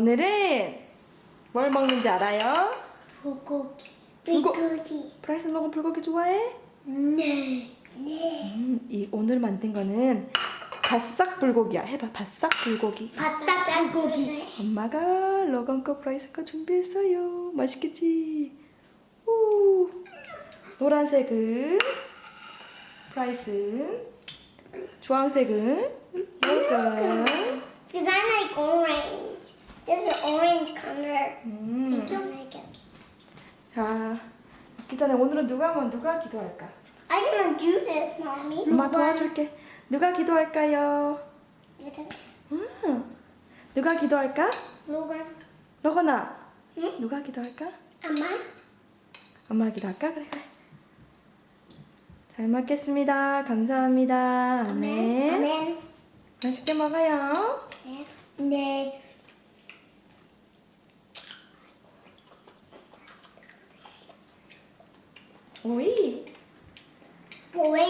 오늘은 뭘 먹는지 알아요? 불고기. 불고기. 브라이슨 너가 불고기 좋아해? 네. 오늘 만든 거는 바싹 불고기야. 해봐, 바싹 불고기. 바싹 불고기. 엄마가 러건 거 브라이슨 거 준비했어요. 맛있겠지? 우. 노란색은 브라이슨, 주황색은 러건. Because I like orange. This is orange color. I don't like it. 자, 먹기 전에 오늘은 누가 기도할까? I can do this, mommy. 엄마 도와줄게. 누가 기도할까요? 누가 기도할까? Logan. 러건아. 응? 누가 기도할까? Amma. 엄마 기도할까? 그래. 잘 먹겠습니다. 감사합니다. 아멘. Amen. 맛있게 먹어요. 네. 오이. 보이.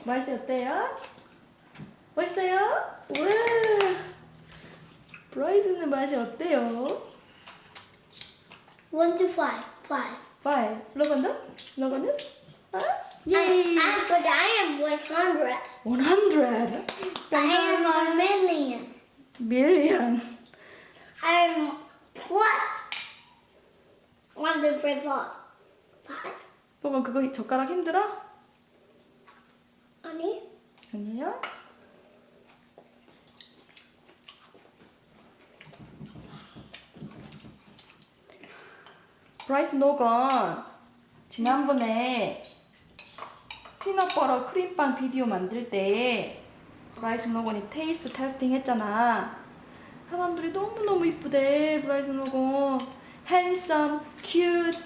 맛이 어때요? 맛있어요? 우와. 브라이슨의 맛이 어때요? 1 to 5. 5. 5. 러건도? 러건은? 아? 예. But I am 100. 100. I am a million. 밀리언. I'm what? 1, 2, 3, 4, 5. 러건 그거 젓가락 힘들어? 아니? 아니요. 브라이슨 너가 지난번에 피넛버터 크림빵 비디오 만들 때 브라이슨 너건이 테이스트 테스팅 했잖아. 사람들이 너무너무 이쁘대. 브라이슨 너건 handsome, cute,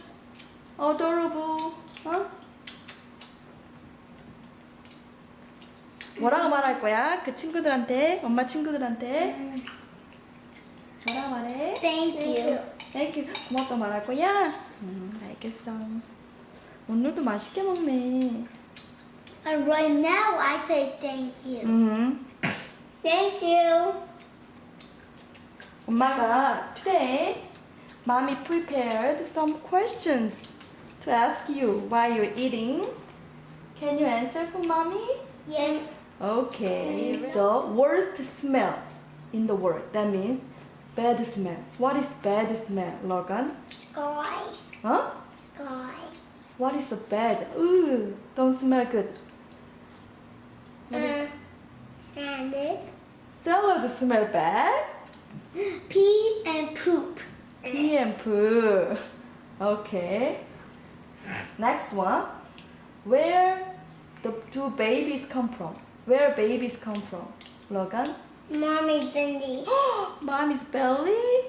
adorable. 어? 뭐라고 말할 거야? 그 친구들한테, 엄마 친구들한테 뭐라고 말해? Thank you. Thank you. 고맙다 말할 거야? 알겠어. 오늘도 맛있게 먹네. And right now I say thank you. Thank you. 엄마가 today, mommy prepared some questions to ask you while you're eating. Can you answer for mommy? Yes. Okay. The worst smell in the world. That means bad smell. What is bad smell, Logan? Sky. Huh? Sky. What is a bad? Ooh, don't smell good. Salad. Salad smell bad? Pee and poop. Pee and poo. Okay. Next one. Where do babies come from? Where babies come from? Logan? Mommy's belly. Mommy's belly?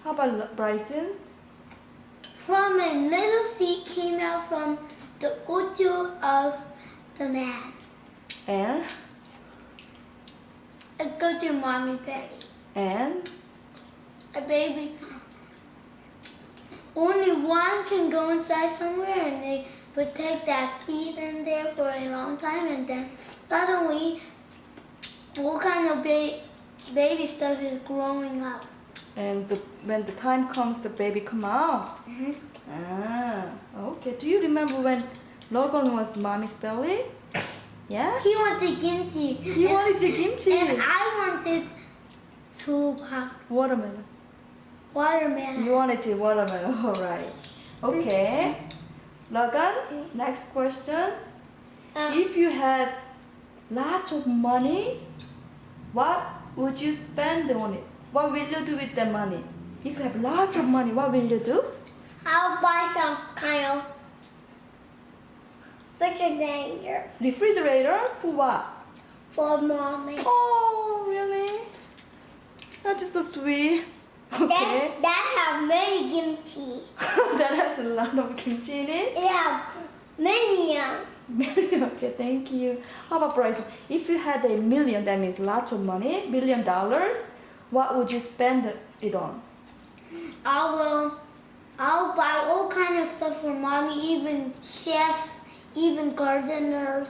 How about Bryson? From a little seed came out from the culture of the man. And? It goes to mommy belly. And? A baby. Only one can go inside somewhere and they would take that seed in there for a long time and then suddenly all kind of baby stuff is growing up. And when the time comes, the baby come out. Ah, okay. Do you remember when Logan was mommy's belly? Yeah? He wanted kimchi. You wanted the kimchi. And I wanted Watermelon. watermelon. You wanted the watermelon. All right. Okay. Logan, next question. If you had lots of money, what would you spend on it? What will you do with the money? If you have lots of money, what will you do? I'll buy some kind of refrigerator Refrigerator for what? for mommy. Oh, really? That's so sweet. Okay. That have many kimchi. That has a lot of kimchi in it. It have many Okay, thank you. How about Bryce? If you had a million, that means lots of money, $1,000,000, what would you spend it on? I'll buy all kind of stuff for mommy, even chefs, even gardeners,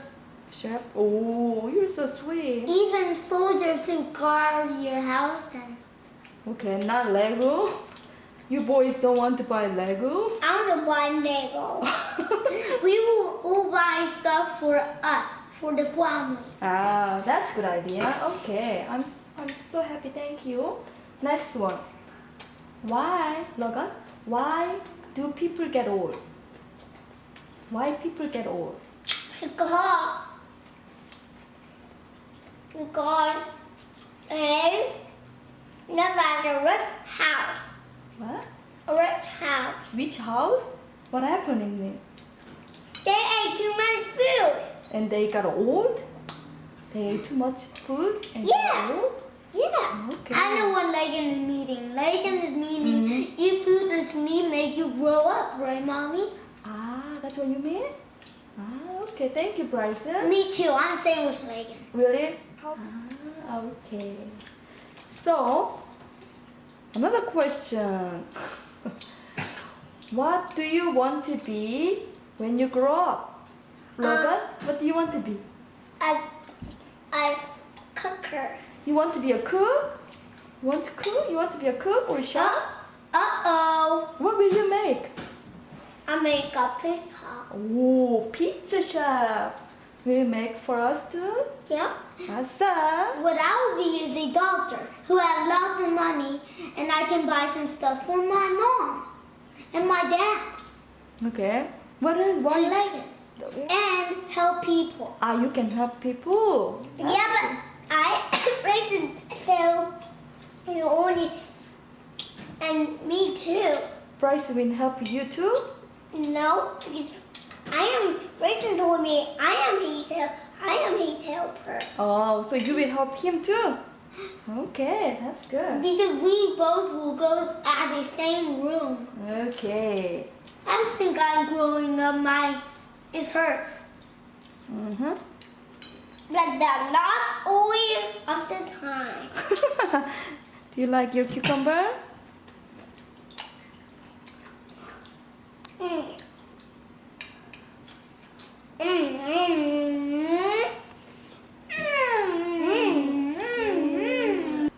Chef? Oh, you're so sweet. even soldiers who guard your house. And Okay, not Lego. You boys don't want to buy Lego? I want to buy Lego. We will all buy stuff for us, for the family. Ah, that's a good idea. Okay, I'm so happy. Thank you. Next one. Why, Logan? Why do people get old? Why people get old? Because they live at a rich house. What? A rich house. Which house? What happened in it? They ate too much food. And they got old? They ate too much food and Yeah. got old? Yeah. Okay. I know what Lagan is meaning. Lagan is meaning if food is meat, make you grow up, right, mommy? Ah, that's what you mean? Ah, okay. Thank you, Bryson. Me too. I'm saying with Lagan. Really? Ah, okay. So, another question. What do you want to be when you grow up? Logan, what do you want to be? A cooker. You want to be a cook? You want to cook? You want to be a cook or chef? Uh-oh. What will you make? I make a pizza. Oh, pizza chef. Will you make for us too? Yep. BaSsak. What I would be is a doctor who has lots of money, and I can buy some stuff for my mom and my dad Okay. What else? and Why? Lagan, and help people. Ah, you can help people. That's Yeah, but good. I raised so only, and me too. Bryce will help you too. No, because Grayson told me I am his helper. Oh, so you will help him too. Okay, that's good. Because we both will go at the same room. Okay. I think I'm growing up. It hurts. Mhm. But that's not always of the time. Do you like your cucumber?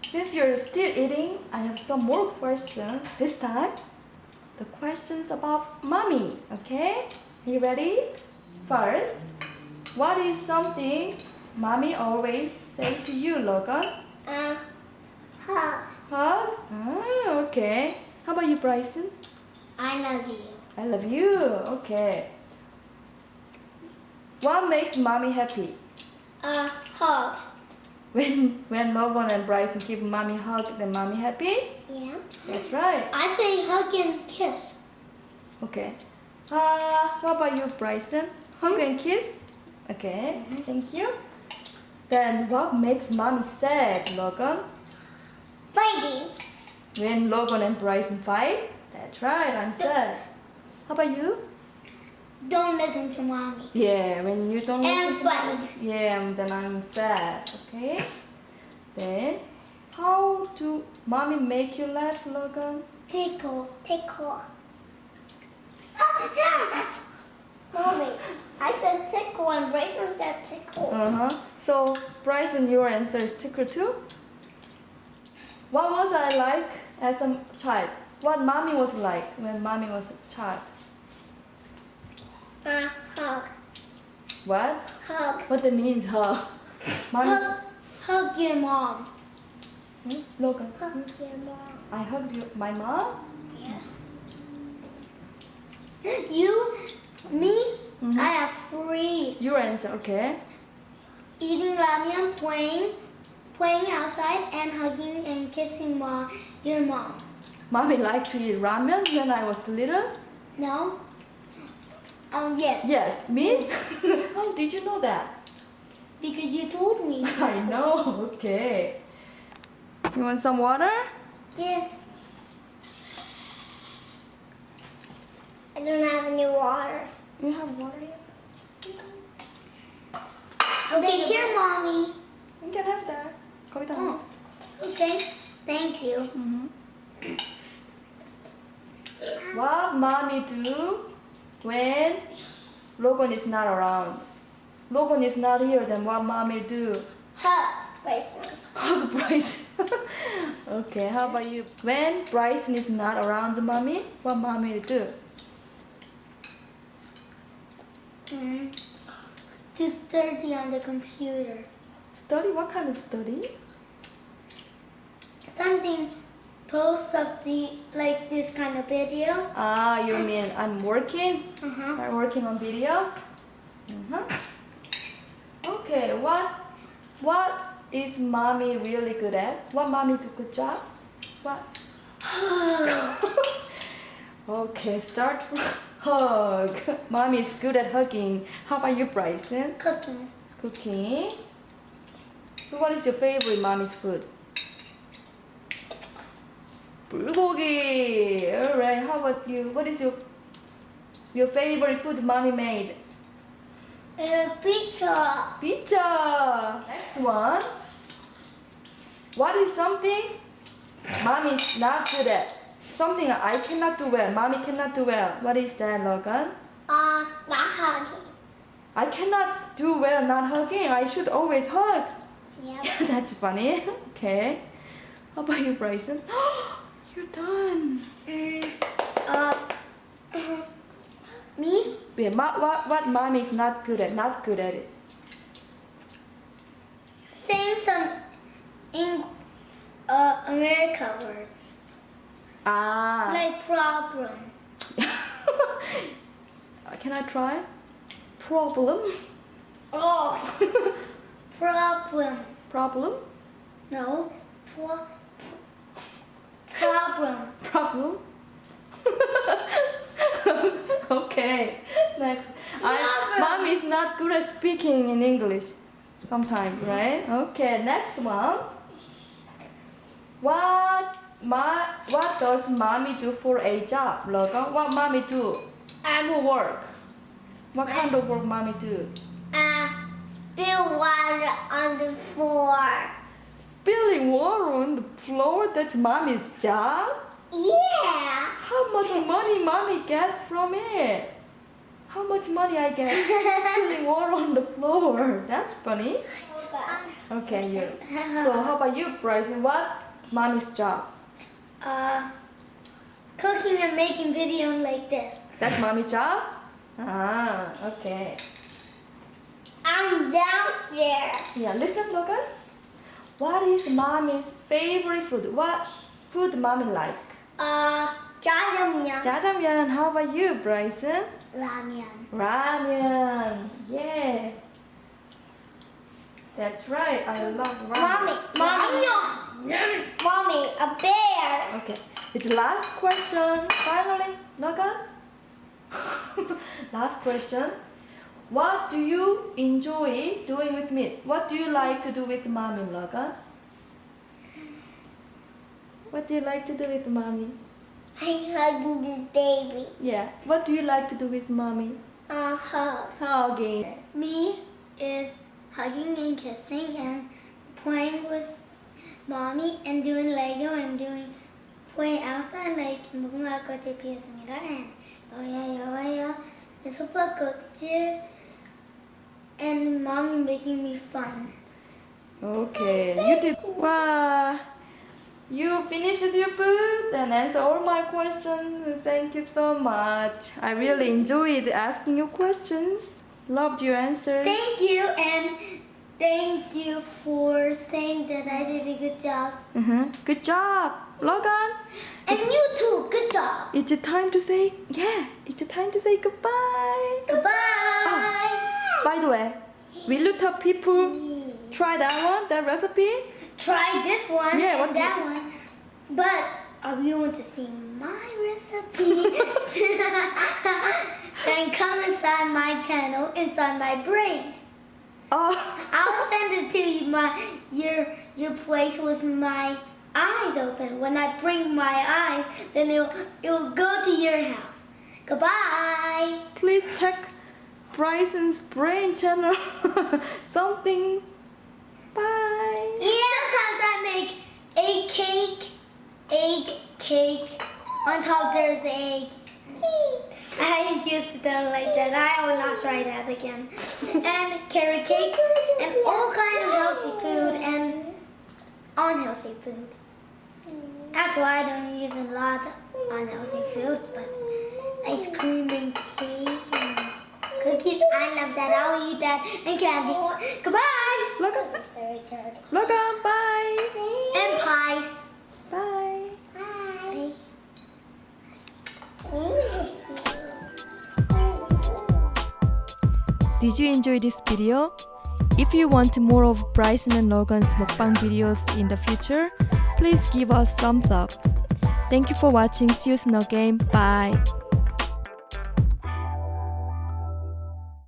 Since you're still eating, I have some more questions. This time, the questions about mommy. Okay? Are you ready? First, what is something mommy always say to you, Logan? Hug. Hug? Ah, okay. How about you, Bryson? I love you. I love you. Okay. What makes mommy happy? Hug. When Logan and Bryson give mommy a hug, then mommy happy? Yeah. That's right. I say hug and kiss. Okay. What about you, Bryson? Hug and kiss? Okay, thank you. Then what makes mommy sad, Logan? Fighting. When Logan and Bryson fight? That's right, I'm sad. How about you? Don't listen to mommy. Yeah, when you don't And listen to fight. me, yeah, then I'm sad. Okay. Then, how do mommy make you laugh, Logan? Tickle. Mommy, I said tickle and Grayson said tickle. So, Bryson, your answer is tickle too? What was I like as a child? What mommy was like when mommy was a child? Hug. What? Hug. What that means, huh? Mommy. Hug your mom. Logan. Hug your mom. I hugged my mom? Yeah. Me, I have three. Your answer, okay. Eating ramen, playing outside, and hugging and kissing your mom. Mommy liked to eat ramen when I was little? No? Yes. Yes. Me? How did you know that? Because you told me. I know. Okay. You want some water? Yes. I don't have any water. You have water here? Okay, here, mommy. You can have that. 거기다. Oh, okay. Thank you. What mommy do when Logan is not around? Logan is not here, then what mommy do? Bryson. Hug Bryson. Okay, how about you? When Bryson is not around, mommy, what mommy do? Do study on the computer. Study? What kind of study? Something post of the like this kind of video. Ah, you mean I'm working? Uh-huh. I'm working on video? Okay, what is mommy really good at? What mommy do good job? What? Okay, start from hug. Mommy is good at hugging. How about you, Bryson? Cooking. Cooking. So what is your favorite mommy's food? Bulgogi. Alright, how about you? What is your favorite food mommy made? Pizza. Pizza. Next one. What is something mommy is not good at? Something I cannot do well. Mommy cannot do well. What is that, Logan? Not hugging. I cannot do well not hugging. I should always hug. Yep. That's funny. Okay. How about you, Bryson? You're done. Me? Wait, what mommy is not good at? Not good at it. Saying some in America words. Ah. Like problem. Can I try? Problem. Oh. Problem. Problem. No. Problem. Problem. Okay. Next. Mom is not good at speaking in English. Sometimes, right? Okay. Next one. What does mommy do for a job, Logan? What mommy do for work? What kind of work mommy do? Spill water on the floor. Spilling water on the floor? That's mommy's job? Yeah. How much money mommy get from it? How much money I get spilling water on the floor? That's funny. Okay, you. So how about you, Bryson? What mommy's job? Cooking and making videos like this. That's mommy's job? Ah, okay. I'm down there. Yeah, listen, Logan. What is mommy's favorite food? What food mommy like? Jajangmyeon. Jajangmyeon. How about you, Bryson? Ramyeon. Ramen. Yeah. That's right. I love ramen. Mommy, a bear. Okay. It's last question. Finally, Logan. Last question. What do you enjoy doing with me? What do you like to do with mommy, Logan? What do you like to do with mommy? I'm hugging this baby. Yeah. What do you like to do with mommy? Hug. Hugging. Me is hugging and kissing and playing with mommy and doing Lego and playing outside like 무궁화 꽃이 피었습니다 and 여야 and Support Aeri and mommy making me fun. Okay. You did. Wow. You finished your food and answered all my questions. Thank you so much. I really enjoyed asking you questions. Loved your answers. Thank you and thank you for saying that I did a good job. Good job, Logan. And you too, good job. It's time to say It's time to say goodbye. Goodbye. By the way, will you tell people try that recipe? Try this one Yeah, and what do that one. But if you want to see my recipe, then come inside my channel, inside my brain. Oh. I'll send it to you, your place with my eyes open. When I bring my eyes, then it'll go to your house. Goodbye. Please check Bryson's brain channel. Something. Bye. Yeah. Sometimes I make egg cake. On top there's egg. I used to do it like that. I will not try that again. And carrot cake and all kind of healthy food and unhealthy food. Actually, I don't eat a lot of unhealthy food, but ice cream and cake and cookies, I love that. I'll eat that and candy. Goodbye. Logan, bye. And pies. Bye. Bye. Did you enjoy this video? If you want more of Bryson and Logan's mukbang videos in the future, please give us thumbs up. Thank you for watching. See you soon again. Bye.